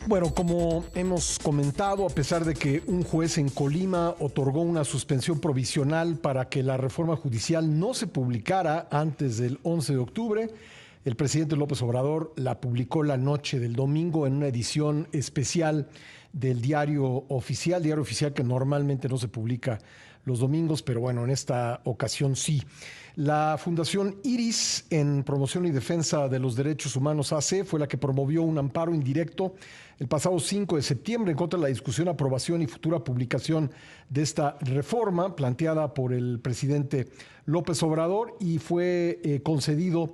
Bueno, como hemos comentado, a pesar de que un juez en Colima otorgó una suspensión provisional para que la reforma judicial no se publicara antes del 11 de octubre, el presidente López Obrador la publicó la noche del domingo en una edición especial del diario oficial que normalmente no se publica los domingos, pero bueno, en esta ocasión sí. La Fundación IRIS, en Promoción y Defensa de los Derechos Humanos AC, fue la que promovió un amparo indirecto el pasado 5 de septiembre en contra de la discusión, aprobación y futura publicación de esta reforma planteada por el presidente López Obrador y fue concedido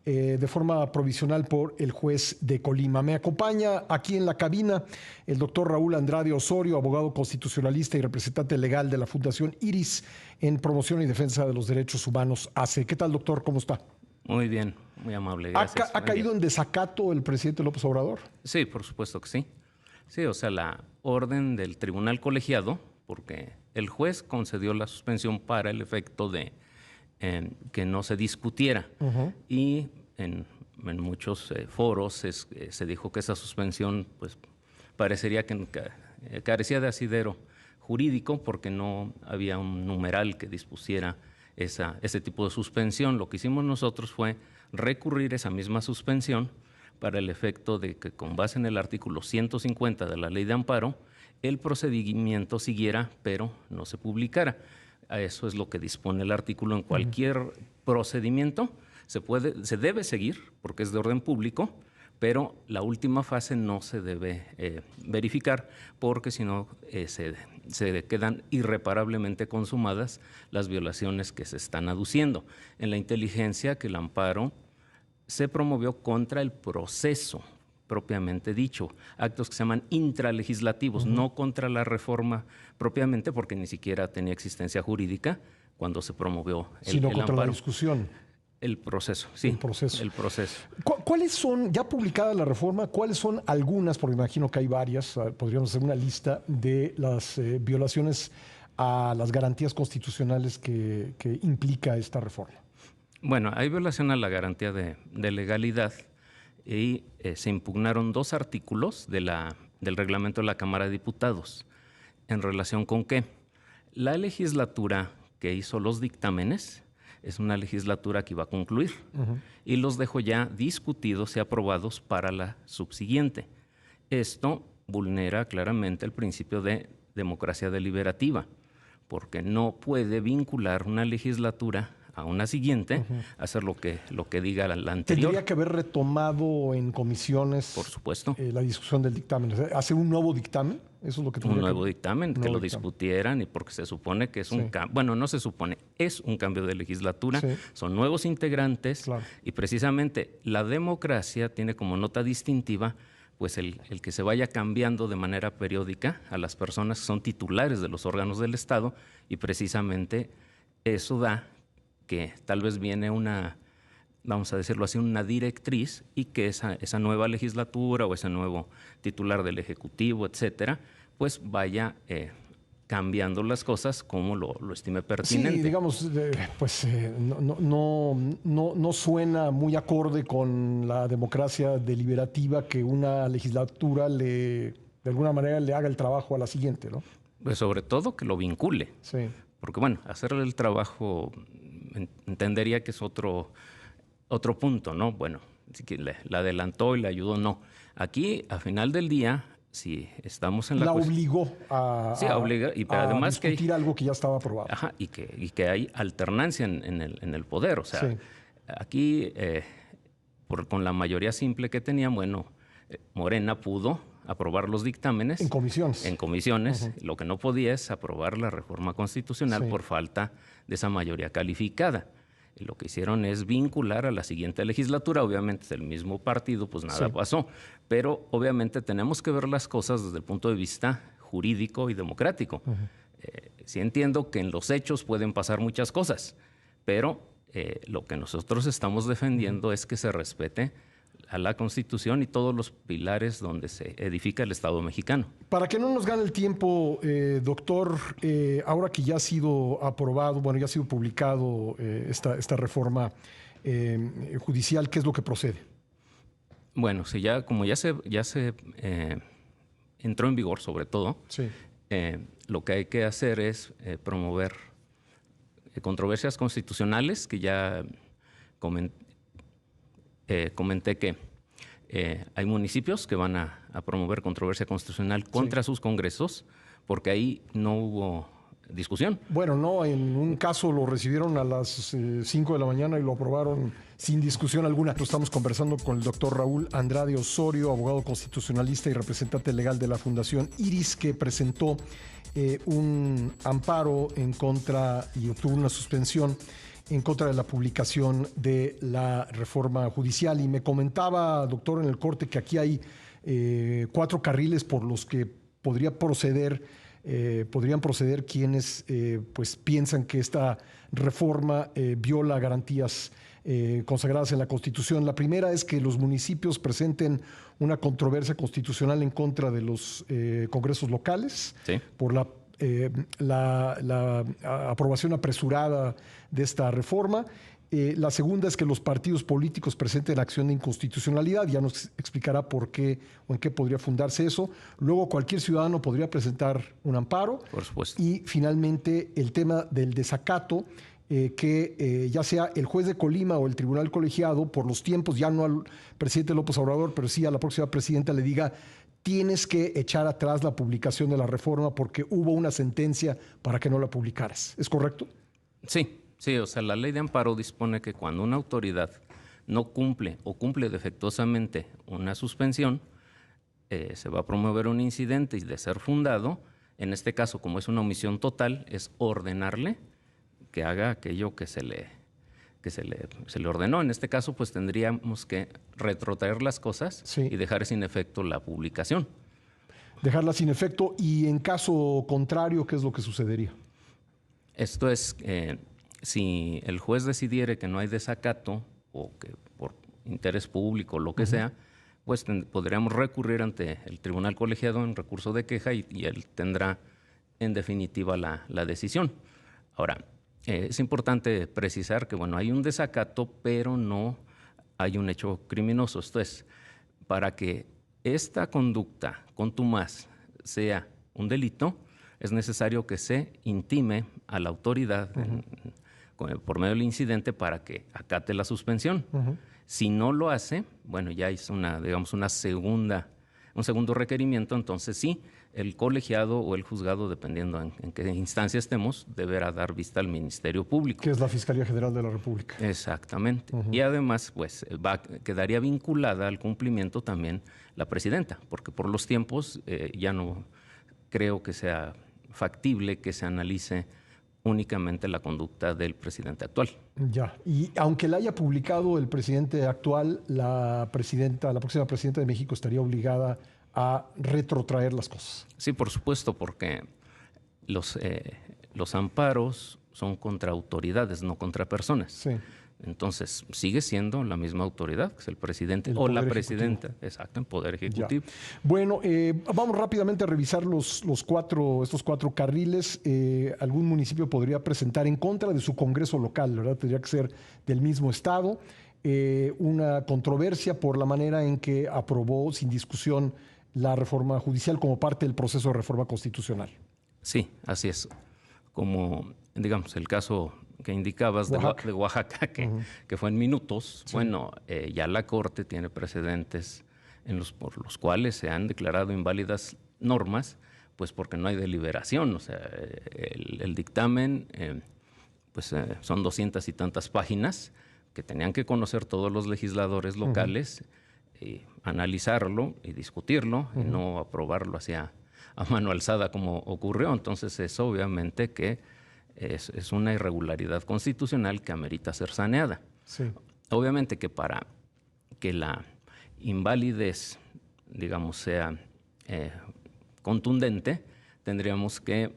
de forma provisional por el juez de Colima. Me acompaña aquí en la cabina el doctor Raúl Andrade Osorio, abogado constitucionalista y representante legal de la Fundación IRIS en Promoción y Defensa de los Derechos Humanos AC. ¿Qué tal, doctor? ¿Cómo está? Muy bien, muy amable, gracias. ¿Ha caído en desacato el presidente López Obrador? Sí, por supuesto que sí. Sí, o sea, la orden del tribunal colegiado, porque el juez concedió la suspensión para el efecto de que no se discutiera. Y en muchos foros se dijo que esa suspensión pues, parecería que carecía de asidero jurídico porque no había un numeral que dispusiera ese tipo de suspensión. Lo que hicimos nosotros fue recurrir esa misma suspensión para el efecto de que con base en el artículo 150 de la Ley de Amparo, el procedimiento siguiera, pero no se publicara. Eso es lo que dispone el artículo. En cualquier procedimiento se debe seguir, porque es de orden público, pero la última fase no se debe verificar, porque si no se quedan irreparablemente consumadas las violaciones que se están aduciendo. En la inteligencia que el amparo se promovió contra el proceso propiamente dicho, actos que se llaman intralegislativos, no contra la reforma propiamente, porque ni siquiera tenía existencia jurídica cuando se promovió sino contra amparo. La discusión. El proceso, sí. El proceso. El proceso. ¿Cuáles son, ya publicada la reforma, cuáles son algunas, porque imagino que hay varias, podríamos hacer una lista de las violaciones a las garantías constitucionales que implica esta reforma? Bueno, hay violación a la garantía de legalidad y se impugnaron 2 artículos del reglamento de la Cámara de Diputados. ¿En relación con qué? La legislatura que hizo los dictámenes es una legislatura que iba a concluir y los dejó ya discutidos y aprobados para la subsiguiente. Esto vulnera claramente el principio de democracia deliberativa, porque no puede vincular una legislatura a una siguiente, hacer lo que diga la anterior. ¿Tendría que haber retomado en comisiones, por supuesto, la discusión del dictamen? ¿Hacer un nuevo dictamen? ¿Eso es lo que un nuevo dictamen, que lo discutieran, y porque se supone que es un cambio, bueno, no se supone, es un cambio de legislatura, son nuevos integrantes, y precisamente la democracia tiene como nota distintiva pues el que se vaya cambiando de manera periódica a las personas que son titulares de los órganos del Estado, y precisamente eso da que tal vez viene una, vamos a decirlo así, una directriz, y que esa nueva legislatura o ese nuevo titular del Ejecutivo, etcétera, pues vaya cambiando las cosas como lo estime pertinente. Sí, digamos, pues no suena muy acorde con la democracia deliberativa que una legislatura de alguna manera le haga el trabajo a la siguiente, ¿no? Pues sobre todo que lo vincule. Sí. Porque bueno, hacerle el trabajo entendería que es otro punto, ¿no? Bueno, si le adelantó y le ayudó, no. Aquí, a final del día, si estamos en la obligó a, sí, obliga, y pero además discutir algo que ya estaba aprobado. Ajá, y que hay alternancia en el poder. O sea, aquí, con la mayoría simple que tenían, bueno, Morena pudo aprobar los dictámenes. En comisiones. En comisiones. Lo que no podía es aprobar la reforma constitucional por falta de esa mayoría calificada. Y lo que hicieron es vincular a la siguiente legislatura. Obviamente, del mismo partido, pues nada pasó. Pero obviamente tenemos que ver las cosas desde el punto de vista jurídico y democrático. Sí entiendo que en los hechos pueden pasar muchas cosas, pero lo que nosotros estamos defendiendo es que se respete a la Constitución y todos los pilares donde se edifica el Estado mexicano. Para que no nos gane el tiempo, doctor, ahora que ya ha sido aprobado, bueno, ya ha sido publicado esta reforma judicial, ¿qué es lo que procede? Bueno, si ya, como ya se entró en vigor sobre todo, Sí. Lo que hay que hacer es promover controversias constitucionales, que ya comenté que hay municipios que van a promover controversia constitucional contra sus congresos, porque ahí no hubo discusión. Bueno, no, en un caso lo recibieron a las 5 de la mañana y lo aprobaron sin discusión alguna. Estamos conversando con el doctor Raúl Andrade Osorio, abogado constitucionalista y representante legal de la Fundación Iris, que presentó un amparo en contra y obtuvo una suspensión en contra de la publicación de la reforma judicial. Y me comentaba, doctor, en el corte que aquí hay 4 carriles por los que podrían proceder quienes pues piensan que esta reforma viola garantías consagradas en la Constitución. La primera es que los municipios presenten una controversia constitucional en contra de los congresos locales, Sí. por la aprobación apresurada de esta reforma. La segunda es que los partidos políticos presenten acción de inconstitucionalidad. Ya nos explicará por qué o en qué podría fundarse eso. Luego, cualquier ciudadano podría presentar un amparo. Por supuesto. Y finalmente, el tema del desacato, que ya sea el juez de Colima o el tribunal colegiado, por los tiempos, ya no al presidente López Obrador, pero sí a la próxima presidenta, le diga: tienes que echar atrás la publicación de la reforma porque hubo una sentencia para que no la publicaras. ¿Es correcto? Sí. Sí, o sea, la ley de amparo dispone que cuando una autoridad no cumple o cumple defectuosamente una suspensión, se va a promover un incidente y, de ser fundado, en este caso, como es una omisión total, es ordenarle que haga aquello que se le ordenó. En este caso, pues tendríamos que retrotraer las cosas, Sí, y dejar sin efecto la publicación. dejarla sin efecto. Y en caso contrario, ¿qué es lo que sucedería? Esto es, si el juez decidiere que no hay desacato o que por interés público o lo que sea, pues podríamos recurrir ante el tribunal colegiado en recurso de queja y él tendrá en definitiva la decisión. Ahora, es importante precisar que, bueno, hay un desacato, pero no hay un hecho criminoso. Esto es, para que esta conducta contumaz sea un delito, es necesario que se intime a la autoridad por medio del incidente para que acate la suspensión. Si no lo hace, bueno, ya es un segundo requerimiento. Entonces sí, el colegiado o el juzgado, dependiendo en qué instancia estemos, deberá dar vista al Ministerio Público. Que es la Fiscalía General de la República. Exactamente. Y además, pues, quedaría vinculada al cumplimiento también la presidenta, porque por los tiempos ya no creo que sea factible que se analice únicamente la conducta del presidente actual. Ya. Y aunque la haya publicado el presidente actual, la próxima presidenta de México estaría obligada a retrotraer las cosas. Sí, por supuesto, porque los amparos son contra autoridades, no contra personas. Sí. Entonces, sigue siendo la misma autoridad, que es el presidente El o la Poder presidenta. Exacto, en Poder Ejecutivo. Ya. Bueno, vamos rápidamente a revisar estos 4 carriles. Algún municipio podría presentar en contra de su congreso local, ¿verdad? Tendría que ser del mismo estado. Una controversia por la manera en que aprobó sin discusión la reforma judicial como parte del proceso de reforma constitucional. Sí, así es. Como, digamos, el caso que indicabas de Oaxaca, que fue en minutos. Sí. Bueno, ya la Corte tiene precedentes por los cuales se han declarado inválidas normas, pues porque no hay deliberación. O sea, el dictamen, son 200 y tantas páginas que tenían que conocer todos los legisladores locales, analizarlo y discutirlo, y no aprobarlo a mano alzada como ocurrió. Entonces, eso obviamente que es una irregularidad constitucional que amerita ser saneada. Sí. Obviamente que para que la invalidez, digamos, sea contundente, tendríamos que,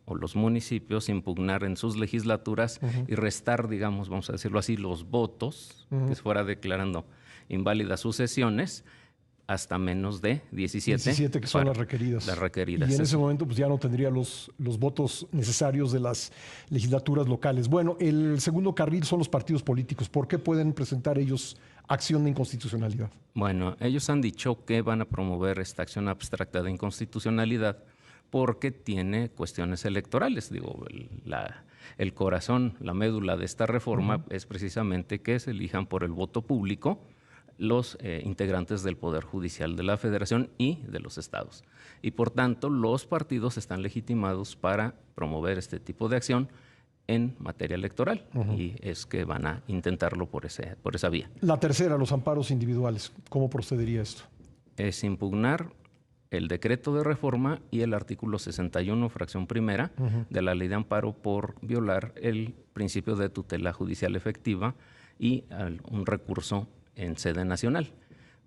o los municipios impugnar en sus legislaturas y restar, digamos, vamos a decirlo así, los votos que se fuera declarando inválidas sus sesiones, hasta menos de 17. 17 que son las requeridas. Las requeridas. Y en ese momento pues ya no tendría los votos necesarios de las legislaturas locales. Bueno, el segundo carril son los partidos políticos. ¿Por qué pueden presentar ellos acción de inconstitucionalidad? Bueno, ellos han dicho que van a promover esta acción abstracta de inconstitucionalidad porque tiene cuestiones electorales. Digo, el corazón, la médula de esta reforma es precisamente que se elijan por el voto público los integrantes del Poder Judicial de la Federación y de los estados. Y por tanto, los partidos están legitimados para promover este tipo de acción en materia electoral, y es que van a intentarlo por esa vía. La tercera, los amparos individuales. ¿Cómo procedería esto? Es impugnar el decreto de reforma y el artículo 61, fracción primera, de la ley de amparo por violar el principio de tutela judicial efectiva y un recurso en sede nacional.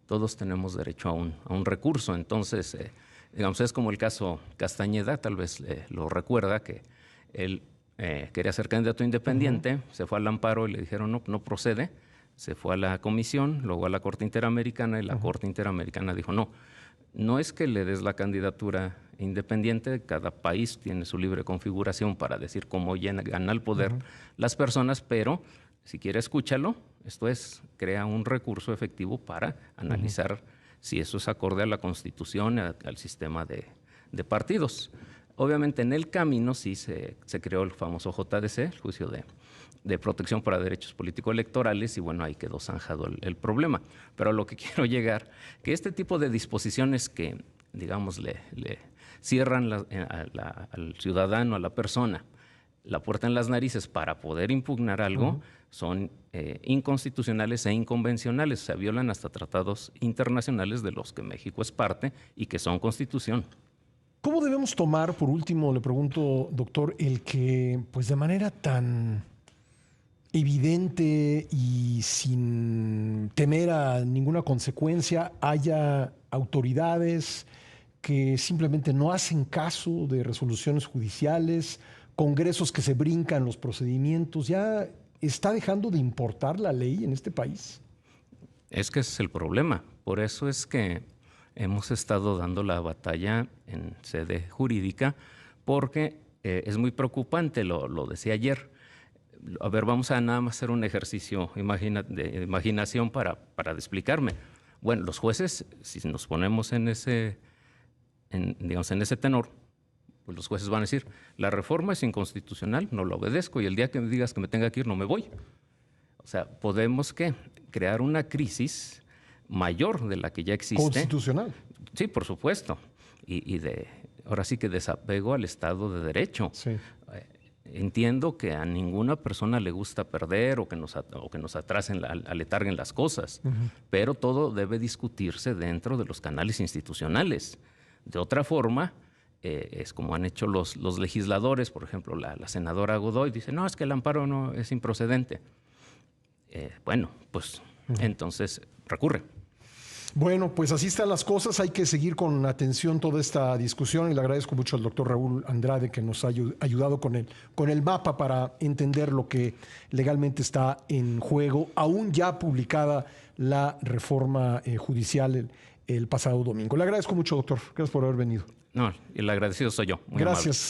Todos tenemos derecho a un recurso. Entonces, digamos, es como el caso Castañeda, tal vez lo recuerda, que él quería ser candidato independiente, se fue al amparo y le dijeron no procede, se fue a la comisión, luego a la Corte Interamericana y la Corte Interamericana dijo no es que le des la candidatura independiente, cada país tiene su libre configuración para decir cómo gana el poder las personas, pero si quiere escúchalo, esto es, crea un recurso efectivo para analizar si eso es acorde a la Constitución, al sistema de partidos. Obviamente en el camino sí se creó el famoso JDC, el Juicio de Protección para Derechos Político-Electorales, y bueno, ahí quedó zanjado el problema. Pero a lo que quiero llegar, que este tipo de disposiciones que, digamos, le cierran al ciudadano, a la persona, la puerta en las narices para poder impugnar algo, son inconstitucionales e inconvencionales, o sea, violan hasta tratados internacionales de los que México es parte y que son constitución. ¿Cómo debemos tomar, por último, le pregunto, doctor, el que, pues de manera tan evidente y sin temer a ninguna consecuencia, haya autoridades que simplemente no hacen caso de resoluciones judiciales, congresos que se brincan los procedimientos? ¿Ya está dejando de importar la ley en este país? Es que ese es el problema. Por eso es que hemos estado dando la batalla en sede jurídica, porque es muy preocupante, lo decía ayer. A ver, vamos a nada más hacer un ejercicio de imaginación para explicarme. Bueno, los jueces, si nos ponemos en ese tenor, pues los jueces van a decir, la reforma es inconstitucional, no la obedezco, y el día que me digas que me tenga que ir, no me voy. O sea, podemos crear una crisis mayor de la que ya existe. ¿Constitucional? Sí, por supuesto. Y ahora sí que desapego al Estado de Derecho. Sí. Entiendo que a ninguna persona le gusta perder o que nos atrasen, aletarguen las cosas, pero todo debe discutirse dentro de los canales institucionales. De otra forma, es como han hecho los legisladores. Por ejemplo, la senadora Godoy dice, no, es que el amparo no es improcedente. Bueno, pues entonces recurre. Bueno, pues así están las cosas. Hay que seguir con atención toda esta discusión y le agradezco mucho al doctor Raúl Andrade que nos ha ayudado con el mapa para entender lo que legalmente está en juego, aún ya publicada la reforma judicial el pasado domingo. Le agradezco mucho, doctor. Gracias por haber venido. No, el agradecido soy yo. Muy Gracias. Amable.